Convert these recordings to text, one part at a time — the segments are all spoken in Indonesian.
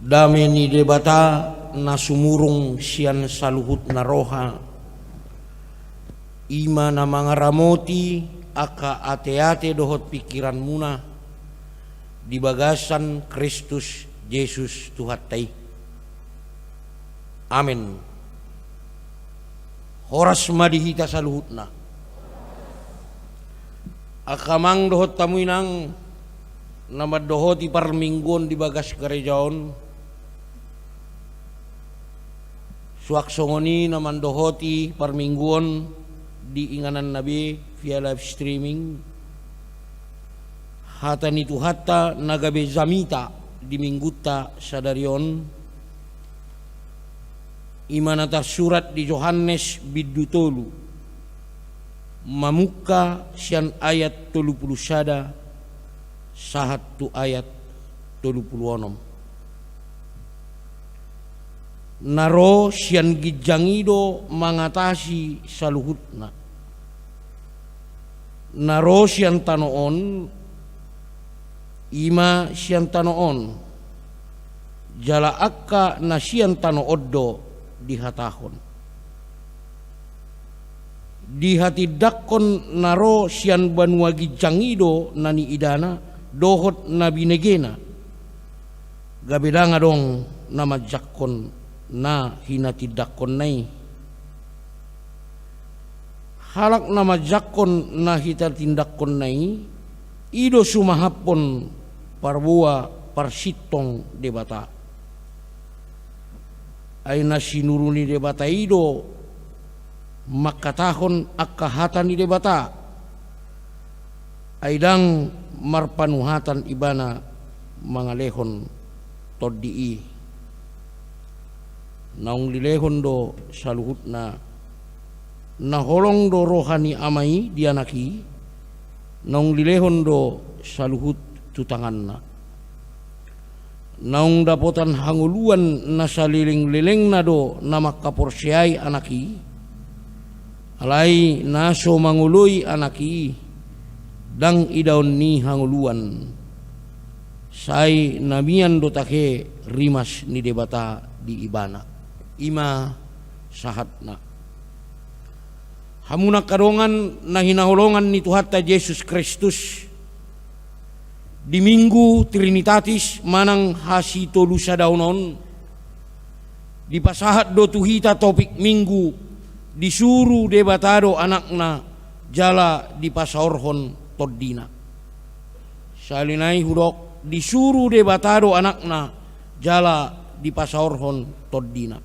Dame ni debata na sumurong siyan sa luhut na roha. Ima na mga ramoti aka ate-ate dohot pikiran muna di bagasan Kristus Yesus Tuhatay. Amen. Horas madihita sa luhut na. Akamang dohot tamoy nang namadohoti parminggon di bagas gerejaon. Suaksongoni naman dohoti parmingguan di inganan Nabi via live streaming. Hata nitu hata nagabe zamita di mingguta sadarion. Imanata surat di Yohanes bidutolu. Mamuka sian ayat 30 sada sahat tu ayat 36. Naro sian gijangido mangatasi saluhutna. Naro sian tanoon ima sian tanoon jala akka na sian tanooddo dihatahon. Di hati dakon naro sian banua gijangido nani idana dohot na binegena. Gabedanga dong nama jakon na hinatidakon nai. Halak nama jakon na hitatindakon nai ido sumahapon parbua parsitong debata. Ay na sinuruni debata ido makatahon akahatan ni debata. Aidang marpanuhatan ibana mangalehon todii. Naung lilehon do saluhut na naholong do rohani amai dianaki. Naung lilehon do saluhut tutangan na. Naung dapotan hanguluan na saliling-liling na do na makaporsyay anaki. Alay naso manguloy anaki dang idaon ni hanguluan. Say namian do take rimas ni debata di ibana. Ima sahatna. Hamuna karongan na hinaholongan ni Tuhata Yesus Kristus di Minggu Trinitatis manang hasito lusa daunon di pasahat do tuhita topik Minggu disuruh debatado anakna jala di pasaorhon toddina. Salinai hudok disuruh debatado anakna jala di pasaorhon toddina.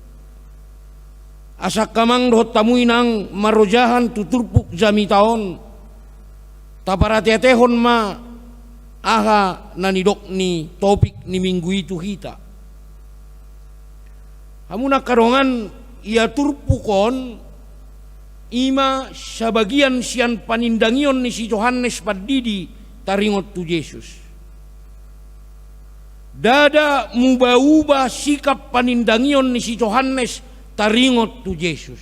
Asak kamang dohot tamuy nang marojahan tuturpuk jami taon taparate-tehon ma aha nanidok ni topik ni minggu itu hita. Hamuna karongan ia turpukon ima sabagian sian panindangion ni si Yohanes Padidi taringot tu Yesus. Dada muba-uba sikap panindangion ni si Yohanes taringot tu Yesus.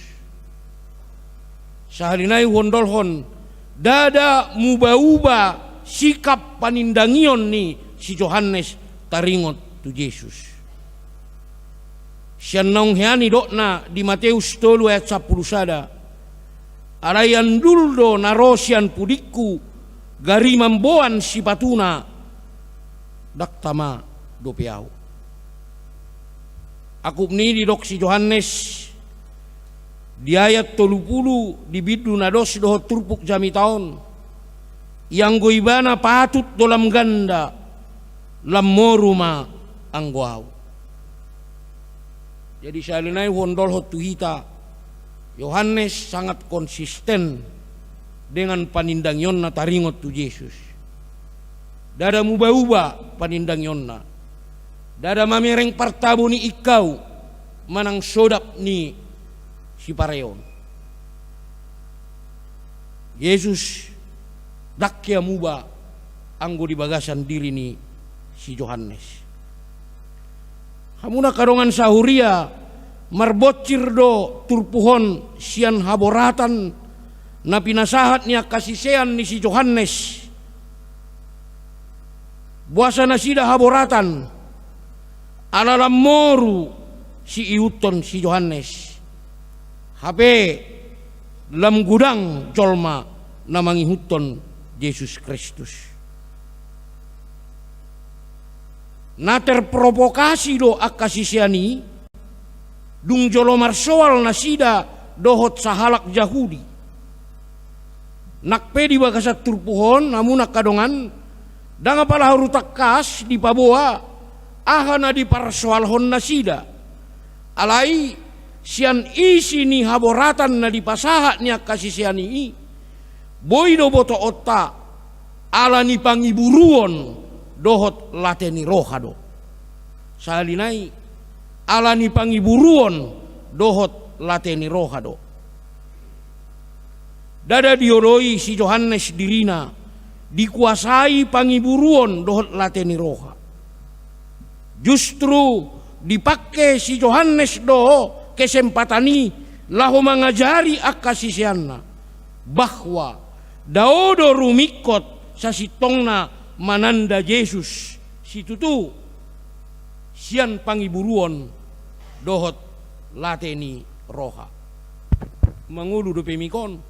Sahalinai wondolhon dada muba-uba sikap panindangion ni si Yohanes taringot tu Yesus. Sian naung heani dokna di Matius 3 ayat 10 sada. Arayan duldo narosian pudiku gari mamboan si patuna daktama dopiau. Aku ni di dok si Yohanes di ayat 30 di bidu nados dohot turpuk jami taon yang goibana patut dolam ganda lam moruma angguau. Jadi salinai wondol hot tuhita Yohanes sangat konsisten dengan panindangyon na taringot tu Yesus. Dada muba-uba panindangyon na. Dada mamereng partabo ni ikaw manang sodap ni si pareon. Yesus dakya muba anggo di bagasan diri ni si Yohanes. Hamuna karongan sahuria marbocir do turpuhon sian haboratan na pinasahat niya kasisean ni si Yohanes. Buasa na sida haboratan alalam moru si iuton si Yohanes habe dalam gudang jolma namangi huton Yesus Kristus. Na terprovokasi do akasisiani dung jolo marsoal nasida dohot sahalak Yahudi. Nakpe di bakasat turpuhon namun nakadongan danga pala harutak kas di paboa ahana di parsoalhon nasida. Alai sian isi ni haboratan na di pasaha ni akasisiani boy do boto otta ala ni pangiburuon dohot lateni rohado. Salinai ala ni pangiburuon dohot lateni rohado. Dada diodoi si Yohanes dirina dikuasai pangiburuon dohot lateni roha. Justru dipakai si Yohanes do kesempatani lahu mengajari akasisianna bahwa daodo rumikot sasitongna mananda Yesus situ tu sian pangiburuon dohot lateni roha. Mangulu do pemikon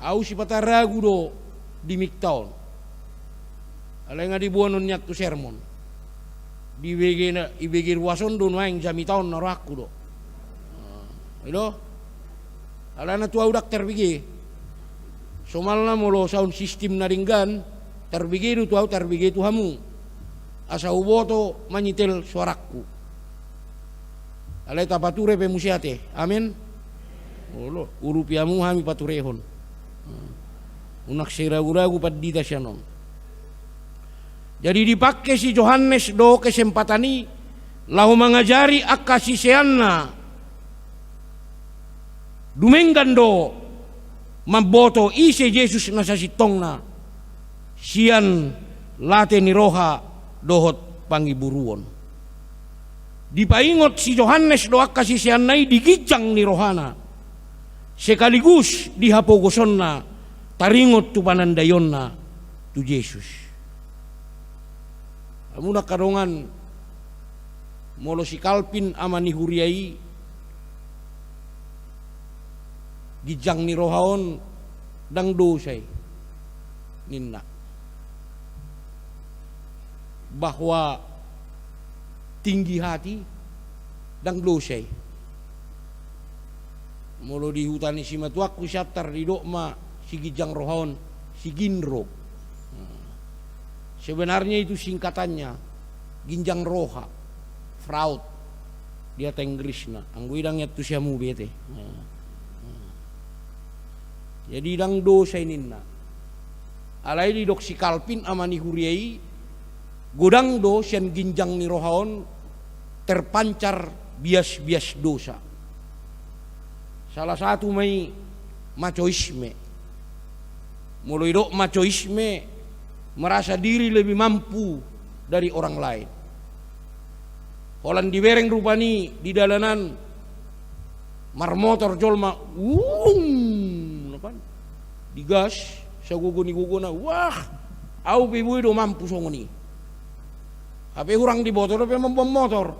au si pataragu do di miktaon alai nga dibuanon nyak tu sermon di ibegir wason do nuaing jami taon naraku do ilo alana tu au dak terbigi somalna molo sound system naringgan terbigi tu au terbigi tu hamu asa uboto manyitel suaraku alai tapature pe musiate amin olo urupiamu hami paturehon unak seragu-ragu padita sianon. Jadi dipakai si Yohanes do kesempatani lahu mengajari akasisianna dumenggan do maboto ise Yesus nasasitongna sian lateni roha dohot pangiburuon. Dipaingot si Yohanes do akasisiannai digijang ni rohana sekaligus dihapogosonna taringot tu panandayonna tu Yesus. Amuna karongan molo si Kalpin amani huriai gijang ni rohaon dang dosay ninna bahwa tinggi hati dang dosay molo di hutan si matuak ku syaptar di dokma si gijang rohaon si ginro. Sebenarnya itu singkatannya ginjang roha fraud dia tenggrisna angguidang yatu siamu bete. Jadi dang dosa ininna alai di dok si Kalpin amani huriai godang do sian ginjang ni rohaon terpancar bias-bias dosa. Salah satu mai macoisme. Mulai dok macoisme merasa diri lebih mampu dari orang lain. Holan dibereng rupani di dalanan marmotor jolma digas saguguni-guguna wah au bibui do mampu songoni. Hape hurang di botol pe membom motor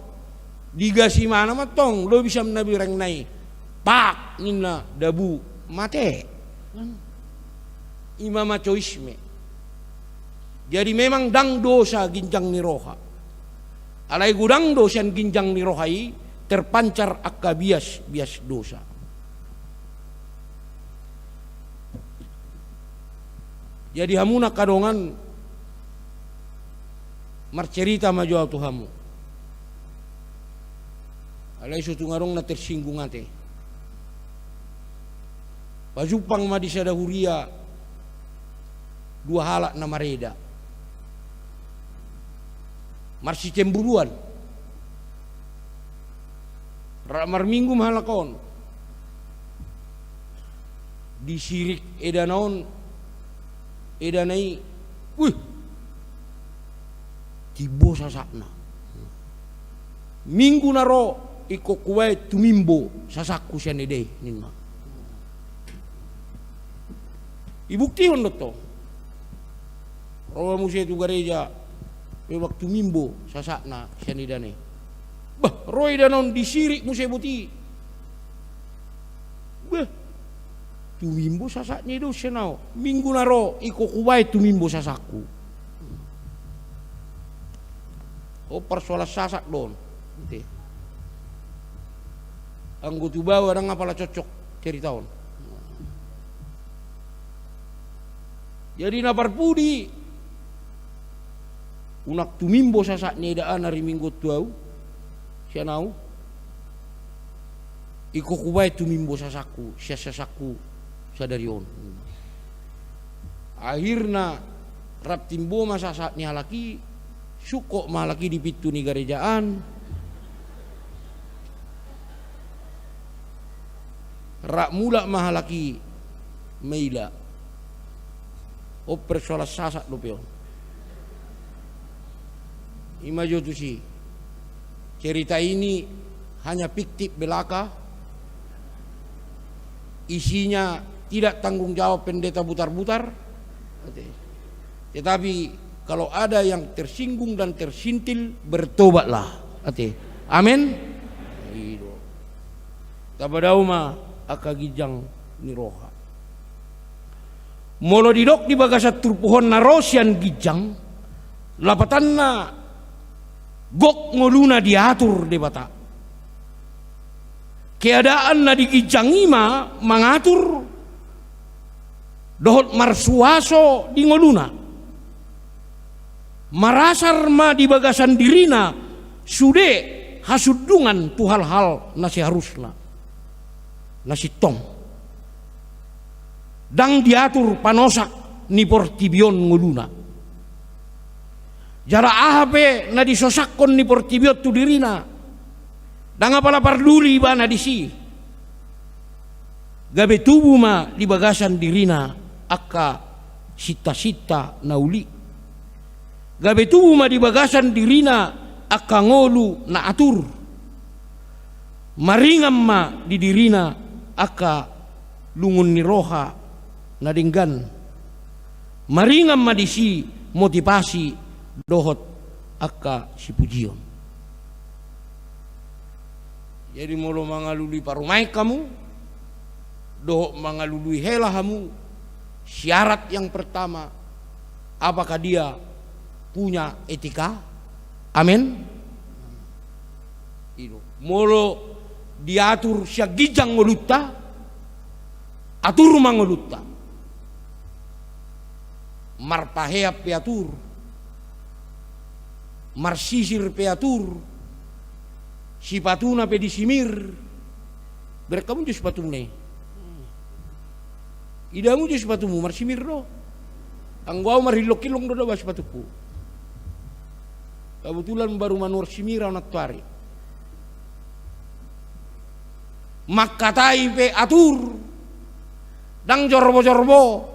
digasi mana matong lo bisa menabireng nai pak nina dabu mate imam macoisme. Jadi memang dang dosa ginjang ni roha alai gudang dosa ginjang ni rohai terpancar akka bias dosa. Jadi hamuna kadongan marcerita majual tuhamu alai sutu ngarong na tersinggung ate pajupang madisada huria dua halak nama reda marsi cemburuan ramar minggu mahalakon disirik edanaon edanai tibo sasakna minggu naro iko kuwai tumimbo sasakku sianede ninma ibukti hondoto roa musia tu gereja waktu mimbo sasakna sianidane. Bah, roy danon disirik musebuti. Bah, tumimbo sasaknya itu senau. Minggu naro iko kubai tumimbo sasakku. Oh persoalan sasak don. Anggo tu bawa orang apalah cocok ceritaon. Jadi napar pudi unak tumimbo sasaknya daan hari minggu tuau sianau iko kubai tumimbo sasakku sasakku sadarion. Akhirna rap timbo masa sasaknya laki suko malaki di pitu ni garejaan rak mula mahalaki meila oper solat sasak do peon imajo tu si cerita ini hanya fiktif belaka, isinya tidak tanggung jawab pendeta butar-butar, tetapi kalau ada yang tersinggung dan tersintil bertobatlah. Amin. Tabadauma akagijang niroha. Molo didok di bagasat turpuhon narosian gijang, lapatanna gok ngoluna diatur debata. Keadaan na di gijang ima mengatur dohot marsuaso di ngoluna. Marasar ma di bagasan dirina sude hasudungan tu hal-hal nasi harusna nasi tong dang diatur panosak ni portibion nguluna jara ahape na disosakon ni portibiot tu dirina dang apala parduli bana disi gabe tubuh ma di bagasan dirina akka sita-sita nauli gabe tubuh ma di bagasan dirina akka ngolu na atur maringam ma di dirina akka lungun ni roha na dinggan maringam ma di si motivasi dohot akka si pujion. Jadi molo mangalului parumai kamu dohot mangalului hela kamu syarat yang pertama apakah dia punya etika. Amin. Molo diatur siya gijang ngolutta atur mangolutta marpahea peatur marsisir peatur sipatuna pedisimir berkamu je sepatune idamu je sepatumu marsimir do anggau marilok-kilong do ba sepatuku kebetulan baru manur simira anak tuari makatai pe atur dang jorbo-jorbo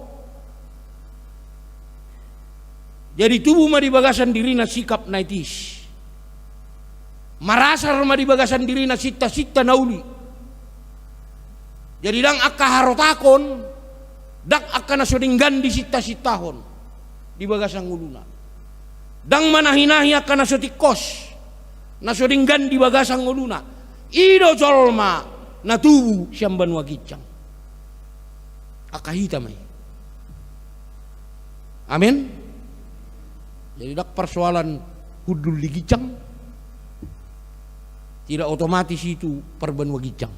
jadi tubuh ma di bagasan dirina sikap naitis marasar ma di bagasan dirina sita-sita nauli jadi dang akka harotakon dak akka nasodinggan di sita-sitahon di bagasan nguluna dang manahinahi akka nasotikos nasodinggan di bagasan nguluna ido jolma na tubuh siyang banwa gijang akahita may. Amin. Jadi dak persoalan hudul di gijang tidak otomatis itu perbanwa gijang.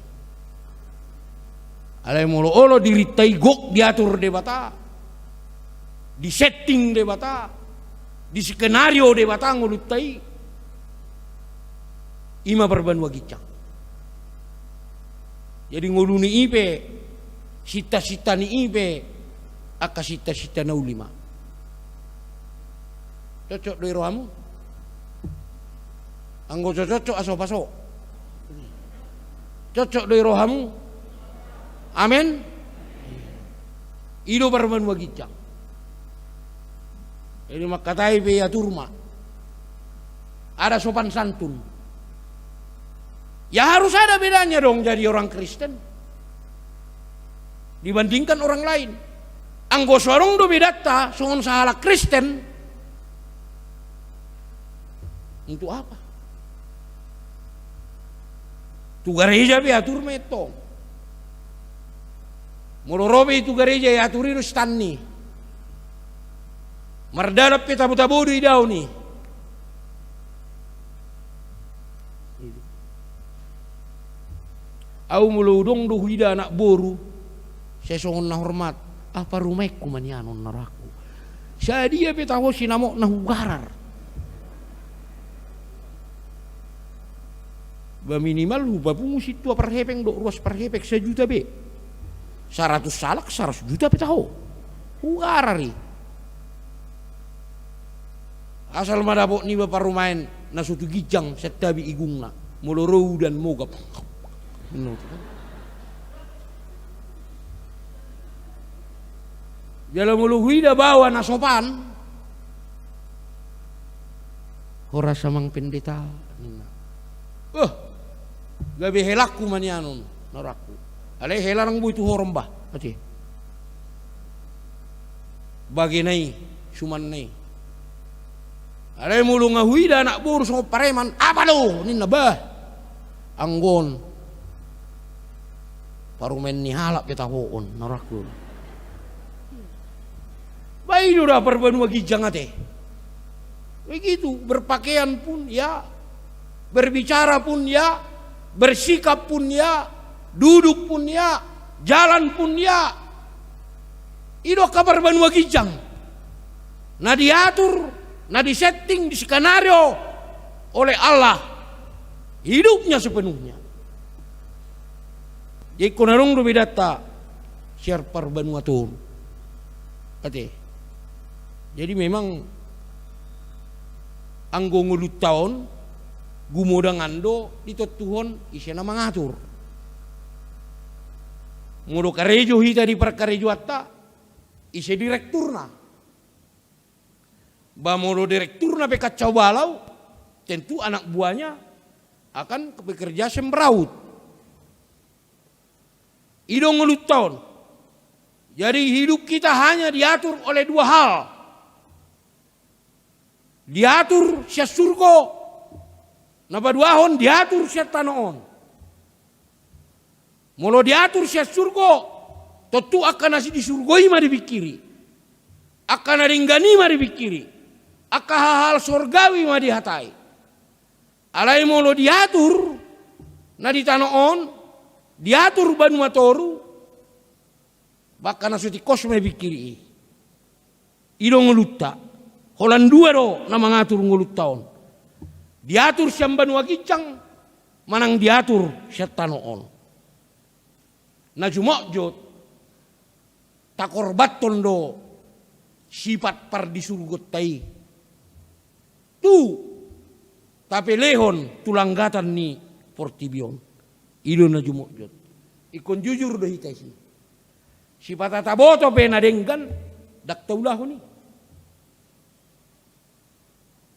Alai molo olo diritai gok diatur debata di setting debata di skenario debata ngulutai ima perbanwa gijang. Jadi nguluni ipe sita-sita ni ipe aka sita-sita na ulima cocok doi rohamu anggo cocok aso paso cocok doi rohamu. Amin. Ido barman wagicang ini makatai pe ya turma ada sopan santun. Ya harus ada bedanya dong jadi orang Kristen dibandingkan orang lain. Anggo sorong do bedata songon sahala Kristen Untuk apa? Tu gereja be atur meto. Molorobe itu gereja ya aturi stanni. Mardadap pe tabu-tabu di daun ni. Au muludong do huida anak boru. Sesongon na hormat. Apa rumahku manyanon naraku. Saya dia pe tahu sinamo na hugarar. Ba minimal hu bapungus itu perhepeng do ruas perhepek 1 juta be. 100 salak 100 juta pe tahu. Hugarari. Asal madapok ni bapak rumain nasutu gijang setabi igungna. Moloro dan mogap. Dalam muluhui dah bawa nasopan. Hora samang pendeta. Gabi helakku manianon naraku. Ale helarang bu itu horembah. Ati. Baginai suman nai. Ale mulu ngahui dah anak buru sama pareman. Apa lo? Ni nabah. Anggon. Parumen ni halap kita hoon naraku. Baik udah perbanua gijang ate. Begitu berpakaian pun ya, berbicara pun ya, bersikap pun ya, duduk pun ya, jalan pun ya. Itu kabar banua gijang. Nah diatur, nah disetting, di skenario oleh Allah. Hidupnya sepenuhnya. Jadi konarong do bidata share perbanua tur. Ate. Jadi memang anggo ngulut tahun gumodang ando ditotuhon isena mengatur. Ngodo karejo hita di perkarejo atta ise direkturna. Ba modo direkturna pe kacau balau tentu anak buahnya akan bekerja sembraut. Ido ngulut tahun. Jadi hidup kita hanya diatur oleh 2 hal. Diatur sia surga. Napa 2 hon diatur sia tanoon. Molo diatur sia surga, tentu akan nasi disurgoi ma dipikiri. Akan naringgani ma dipikiri. Akan hal-hal surgawi ma dihatai. Alai molo diatur na di tanoon, diatur banu matoru, bahkan nasuti kos me bikiri. Ido ngelutta. Holan 2 do na mengatur ngulut tahun. Diatur siam banua gicang, manang diatur sia tanoon. Na jumokjot takorbaton do sifat par disurgot tai. Tu tapi lehon tulanggatan ni portibion. Ido na jumokjot. Ikon jujur do hitai si. Sifat ataboto pe na denggan dak taulah ni.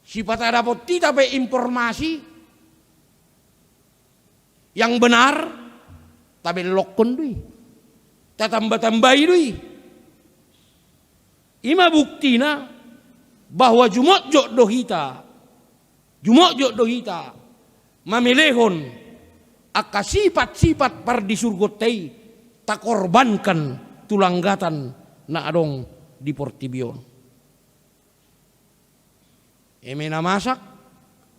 Sifat dapat tidak be informasi yang benar, tapi lokon dui, tambah-tambahi dui. Ima buktina bahwa jumokjok dohita, mamilehon aka sifat-sifat par disurgotai tak korbankan tulanggatan na adong di Portibion. Emena masak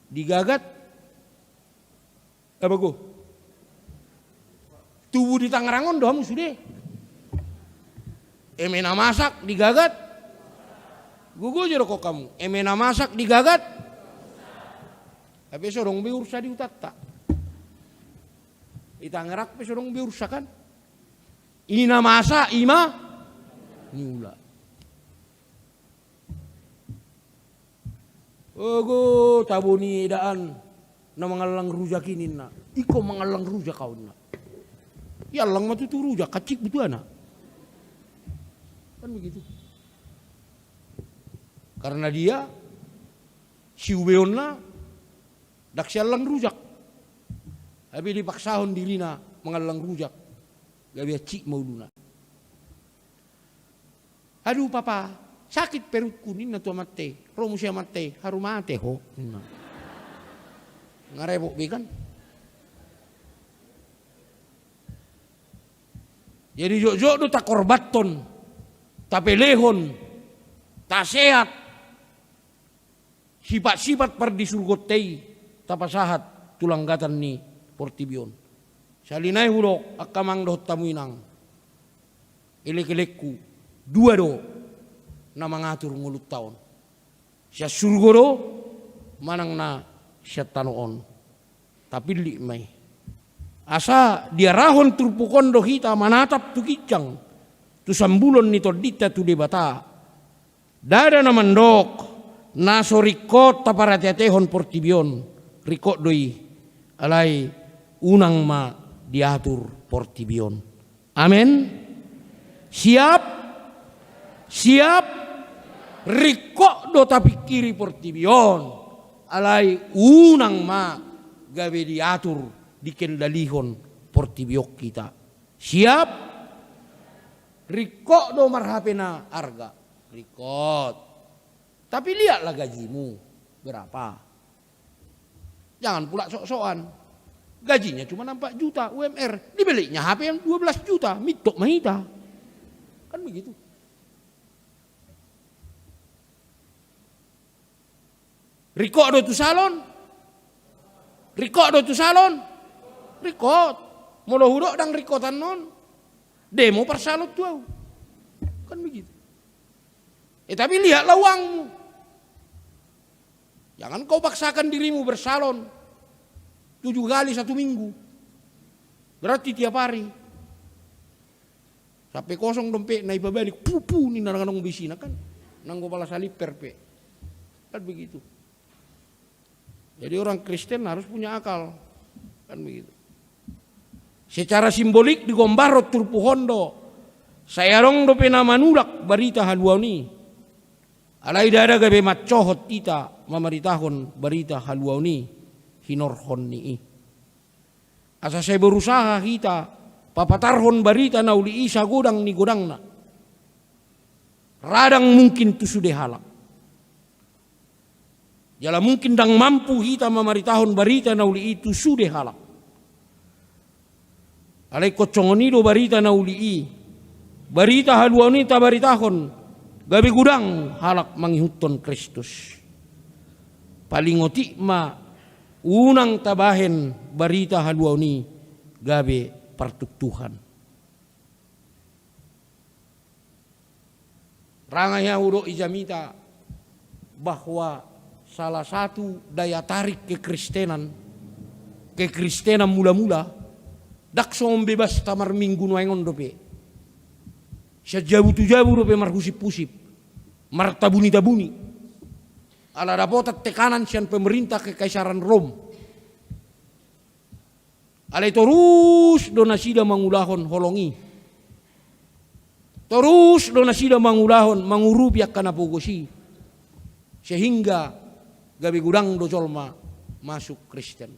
digagat apa go? Tubuh di Tangerangon dom sudah. Emena masak digagat. Gugu jero kok kamu. Emena masak digagat. Tapi sorong biursa di utatta. Di Tangerak pe sorong biursa kan. Ina masa ima niula. Ogo taboni daan na mangalang rujak ini na. Iko mangalang rujak kau na. Ya lang matutu rujak kacik betul anak. Kan begitu. Karena dia si ubeon na dak sialang rujak. Tapi dipaksahon dirina mangalang rujak. Gabi cik mau luna. Aduh papa, sakit perutku ni na tua mate. Romo siya mate, harumate ho. Ngarebok bikan. Jadi jok-jok do tak korbaton, tapi lehon, tak sehat, sifat-sifat per disurgotei, tapasahat tulanggatan ni portibion. Salinay hulok akamang dohot tamuinang, ilek-ilekku, dua do na mangatur ngulut taon. Siya surgo do, manang na siya tanoon. Tapi li may. Asa dia rahon turpukon do hita manatap tu kijang. Tu sambulon nito dita tu debata. Dada naman dok. Naso rikot taparatiatehon portibion. Rikot doi. Alay unang ma diatur portibion. Amen. Siap? Siap? Rikot do tapi kiri portibion. Alay unang ma gawe diatur dikendalihon portibiok kita. Siap? Rikot do marhapena arga. Rikot. Tapi lihatlah gajimu berapa. Jangan pula sok-sokan. Gajinya cuma 4 juta UMR. Dibelinya HP yang 12 juta. Mitok mahita. Kan begitu. Rikot do tu salon. Rikot do tu salon. Rikot. Molo hudok dang rikotan non. Demo persalot tuau. Kan begitu. Tapi lihatlah uangmu. Jangan kau paksakan dirimu bersalon 7 kali 1 minggu. Berarti tiap hari. Sampai kosong dompet naik babalik. Pupu ni narang bisina kan. Nanggo pala salip perpe. Kan begitu. Jadi orang Kristen harus punya akal. Kan begitu. Secara simbolik digombarot turpuhondo. Saya rong do pena manulak barita haluani. Alai dada gabe macohot kita mamaritahon barita haluani hinorhon ni. Asa saya berusaha kita papatarhon barita nauli isa godang ni godangna. Radang mungkin tu sudah halak. Jala mungkin dang mampu kita mamaritahon barita nauli itu sudah halak. Alai kocongoni do barita nauli barita haluani tabaritahon gabi gudang halak mangihutton Kristus. Paling otik ma unang tabahen barita haluani gabe partuk Tuhan. Rangaya uro ijamita bahwa salah satu daya tarik kekristenan mula-mula dakso bebas tamar minggu nuengon dope. Siya jabu dope marhusip-husip. Martabuni-tabuni. Ala dapotat tekanan siyan pemerintah kekaisaran Rom. Alay terus do nasida mangulahon holongi. Terus do nasida mangulahon mangurupiak kana pogosi. Sehingga gabi gudang do colma masuk Kristen.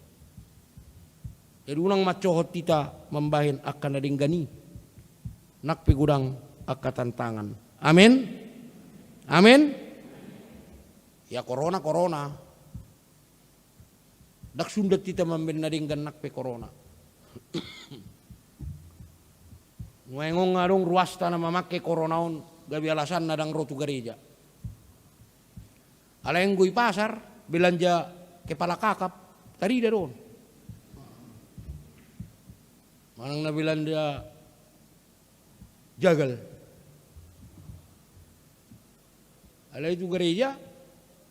Jadi unang macohot kita membahin akan nadinggani. Nak pigudang akatan tangan. Amin. Amin. Ya corona. Dak sundat kita memben nadinggan nak pe corona. Nguengong ngadong ruasta na mamake coronaon gabi alasan nadang rotu gereja. Alayang gui pasar belanja kepala kakap tadi dah don. Manang na belanja jagal. Alay itu gereja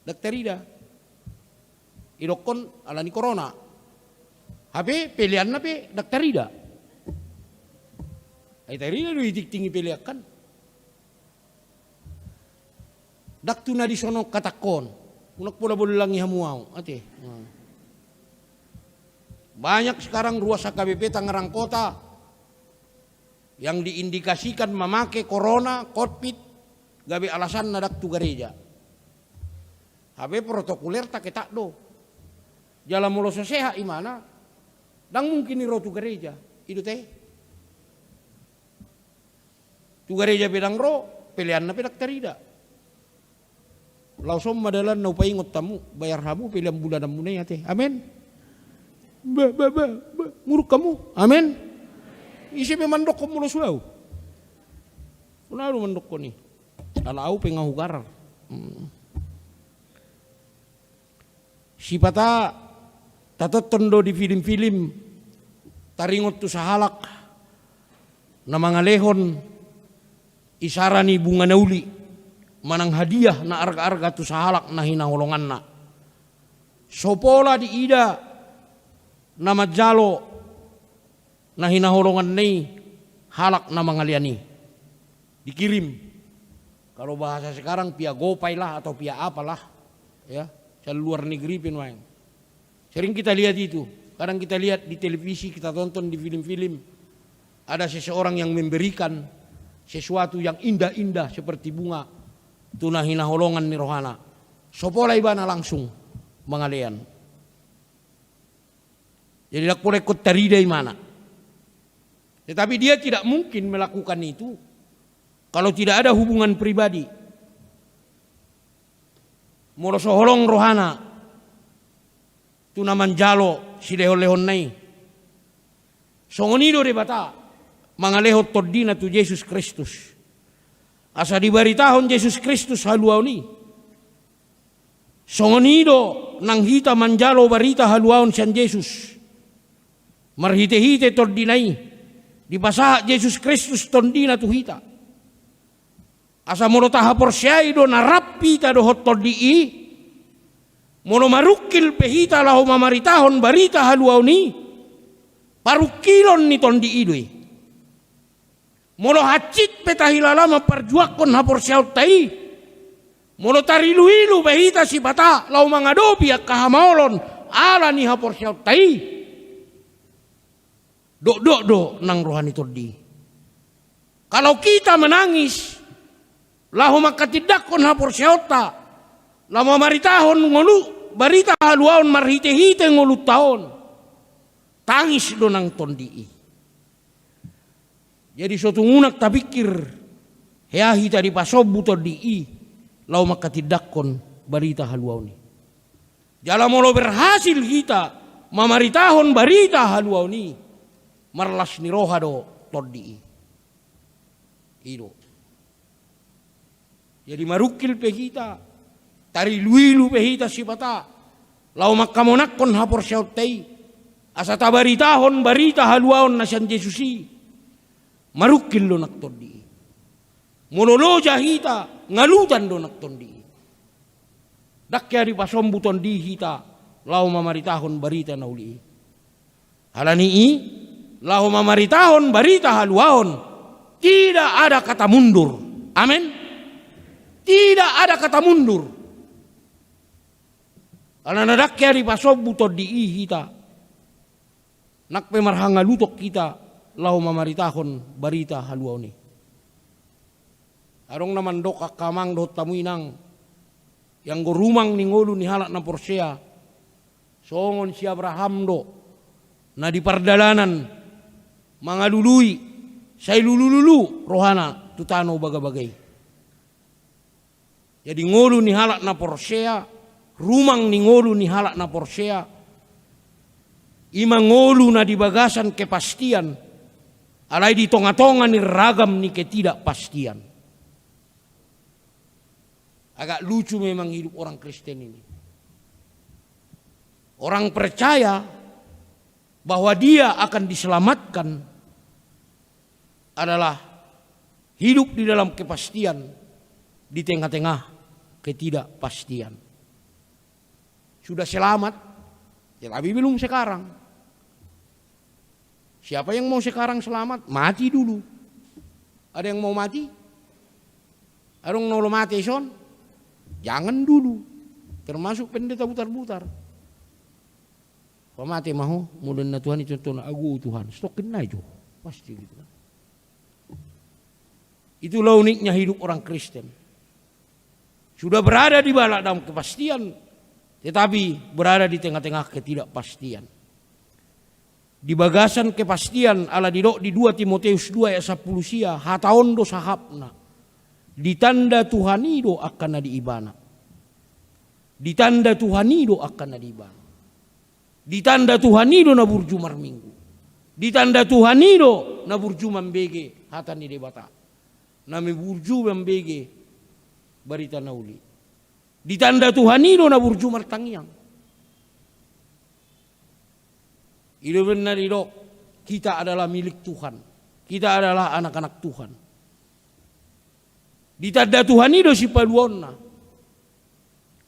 dak terida. Idokon alani corona. Hape pilihan na pe dak terida. Ay terida do itik tinggi pilihakan. Dak tu na di sono katakon. Unak pula lang ihamuaw. Ate. Banyak sekarang ruas HKBP Tangerang Kota yang diindikasikan memakai corona, COVID, gabi alasan nadak tu gereja. Habe protokoler tak ketak do. Jalan mulo sehat imana? Dang mungkin iro tu gereja. Itu teh. Tu gereja pedang ro, pilihan na pedak terida. Lausom madalan na upaingot tamu, bayar hamu pilihan bulan namunay ate. Amin. Nguruk kamu. Amin. Isi memandok kamu lo suau. Unaru mandok ko ni. Alau pengahugar. Si pata tatatondo di film-film taringot tu sahalak na mga lehon isarani bunga nauli manang hadiah na arga-arga tu sahalak na hinahulungan na. Sopola di ida na majalo na hinahulungan ni halak na mga liani. Dikirim. Kalau bahasa sekarang pia gopay lah atau pia apalah. Ya, sa luar negeri pinwain. Sering kita lihat itu. Kadang kita lihat di televisi, kita tonton di film-film. Ada seseorang yang memberikan sesuatu yang indah-indah seperti bunga. Tuna hinaholongan ni rohana. Sopola ibana langsung mangalean. Jadi dak boleh ikut tarida mana. Tetapi dia tidak mungkin melakukan itu kalau tidak ada hubungan pribadi. Moro soholong rohana tuna manjalo si lehon-lehon nai. Songonido de bata mga lehot tordina tu Yesus Kristus. Asa dibaritahon Yesus Kristus haluaw ni. Songonido nang hita manjalo barita haluaon siyan Yesus. Marhite-hite tordinai. Di basa Yesus Kristus tordina tu hita. Asa mono taha porsyaido na rapi ta dohot tordii. Mono marukil pehita laho mamaritahon barita haluaw ni. Parukilon ni tondii doy. Mono hacit petahilala maparjuakon ha porsyaut tai. Mono tarilu-ilu pehita si bata lau mangadobi ak kahamaolon ala ni ha porsyaut tai. Do nang rohani tordii. Kalau kita menangis lahu makatidakon ha porsyauta lama maritahon ngolu barita haluaon marhite-hite ngolu taon tangis do nang tondii. Jadi suatu ngunak tapikir heahi tadi pasobu tondii lahu makatidakon barita haluaon ni. Jala molo berhasil kita mamaritahon barita haluaon ni marlas ni roha do tondii. Ido. Jadi marukil pehita, tari luilu pehita si bata, lau makamonakon hapor syautei, asa tabaritahon barita haluaon na siyan Jesusi, marukil lo naktondi. Monoloja hita, ngalutan lo naktondi. Dakya di pasombu tondi hita, lau mamaritahon barita na uli. Halanii, lau mamaritahon barita haluaon, tidak ada kata mundur. Amin. Tidak ada kata mundur. Karena nadakya di pasobu todii hita. Nak pemarhanga lutok kita lau mamaritahon barita haluaw ni. Arong naman do kakamang do tamuinang yang gorumang ni ngolu ni halak na porsea. Songon si Abraham do na di pardalanan mga lului say lulululu rohana tutano bagabagay. Jadi ngolu ni halak na porsea, rumang ni ngolu ni halak na porsea, ima ngolu na di bagasan kepastian, alay di tonga-tonga ni ragam ni ketidakpastian. Agak lucu memang hidup orang Kristen ini. Orang percaya bahwa dia akan diselamatkan adalah hidup di dalam kepastian di tengah-tengah ketidakpastian. Sudah selamat, ya tapi belum sekarang. Siapa yang mau sekarang selamat? Mati dulu. Ada yang mau mati? Ada yang mau mati son? Jangan dulu. Termasuk pendeta butar-butar. Pamati mahu, mudah na Tuhan itu contoh agu Tuhan. Stokin na itu. Pasti gitu kan. Itulah uniknya hidup orang Kristen. Sudah berada di bawah dalam kepastian, tetapi berada di tengah-tengah ketidakpastian. Di bagasan kepastian ala didok di 2 Timoteus 2 ayat 10 sia hataondo sahapna. Ditanda Tuhanido akan na diibana. Ditanda Tuhanido akan na diibana. Ditanda Tuhan ido na burjumar minggu. Ditanda Tuhan ido na burjuman bege hatan di debata. Nami burjuman bege barita nauli. Ditanda Tuhan ido na burjumar tangiang. Ido benar ido kita adalah milik Tuhan. Kita adalah anak-anak Tuhan. Ditanda Tuhan ido si paluonna.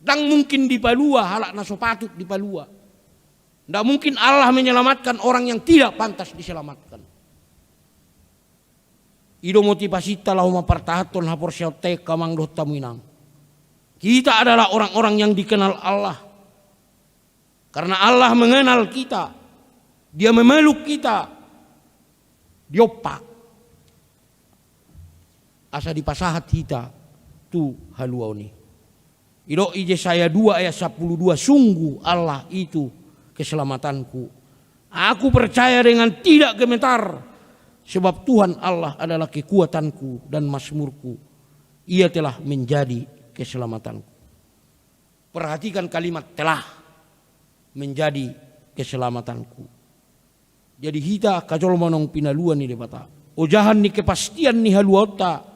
Dang mungkin di palua halak na sopatut di palua. Tidak mungkin Allah menyelamatkan orang yang tidak pantas diselamatkan. Ido motivasi talau mapartahaton hapor syautek kamang doh tamuinang. Kita adalah orang-orang yang dikenal Allah. Karena Allah mengenal kita. Dia memeluk kita. Diopak. Asa dipasahat kita. Tu haluau ni. Ido Yesaya 2 ayat 12. Sungguh Allah itu keselamatanku. Aku percaya dengan tidak gemetar. Sebab Tuhan Allah adalah kekuatanku dan mazmurku. Ia telah menjadi keselamatanku. Perhatikan kalimat telah menjadi keselamatanku. Jadi hita kajol manong pinaluan ni debata. Ojahan ni kepastian ni haluota.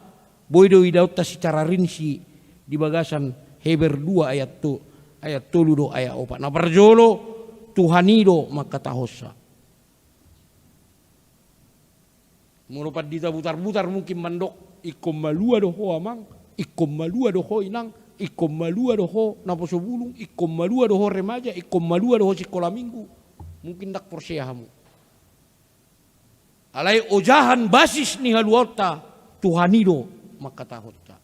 Boydo idauta secara rinci di bagasan Heber 2 ayat 2 ayat 3 ayat 4. Na perjolo Tuhanido makatahosa. Merupat dita butar-butar mungkin mandok ikom malua doho amang, ikom malua doho inang, ikom malua doho naposo bulung, ikom malua doho remaja, ikom malua doho sekolah minggu. Mungkin dak porseahamu. Alai ojahan basis ni haluota Tuhanido makatahota.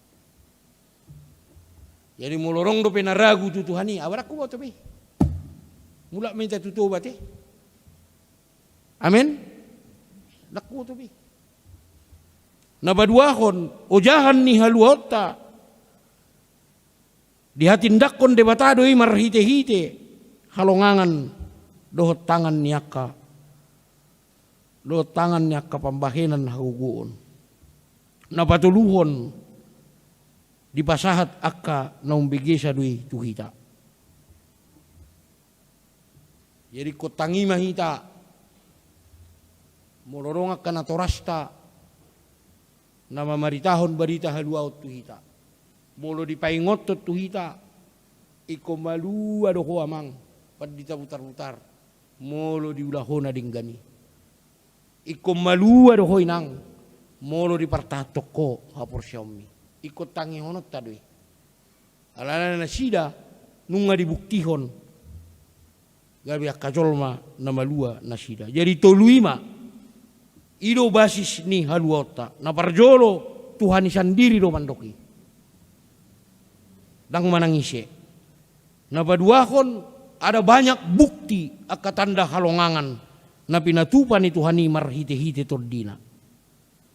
Jadi mulorong do penaragu tu Tuhani, awaraku mo to be. Mula minta tutubat eh. Amin. Dakku to be. Nabaduahon ojahan ni haluota. Dihatindakon debatado i marhite-hite halongangan dohot tangan niaka. Dohot tangan niaka pambahenan haguguon. Napatuluhon di pasahat akka naung bigesa dui tuhita. Jadi kotangi mahita molorong akka na torasta nama maritahon barita haluaut tuhita. Molo dipaingotot tuhita iko malua doho amang padita butar-butar molo diulahona dinggani. Iko malua doho inang molo dipartatok ko hapor Xiaomi. Ikut tangi honot tadi. Alana na sida nunga dibuktihon. Gabi akajolma nama lua na sida. Jadi toluima ido basis ni haluota. Na parjolo Tuhan sendiri do mandoki. Dang manangise. Na paduahon ada banyak bukti akatanda halongangan na pinatupan ni Tuhani marhite-hite tordina.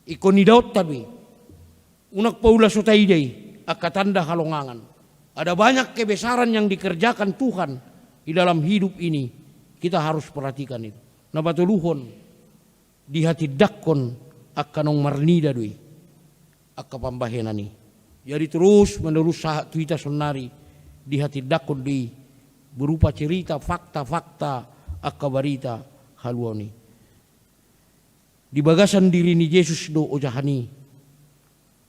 Iko ni daot tabi. Unak paula sotaidei akatanda halongangan. Ada banyak kebesaran yang dikerjakan Tuhan di dalam hidup ini. Kita harus perhatikan itu. Nabatuluhon di hati dakon akanong marnida dui akka pambahenani. Jadi terus menerus saat tuita sonari di hati dakon di berupa cerita fakta-fakta akka barita haluani. Di bagasan diri ni Yesus do ojahani.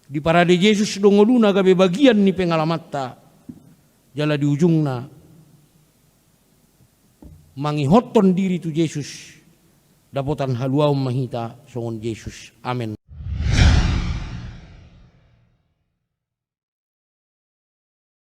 Di parade Yesus dongoluna gabe bagian ni pengalamatta jala di ujungna mangihoton diri tu Yesus dapotan haluau mahita songon Yesus. Amen.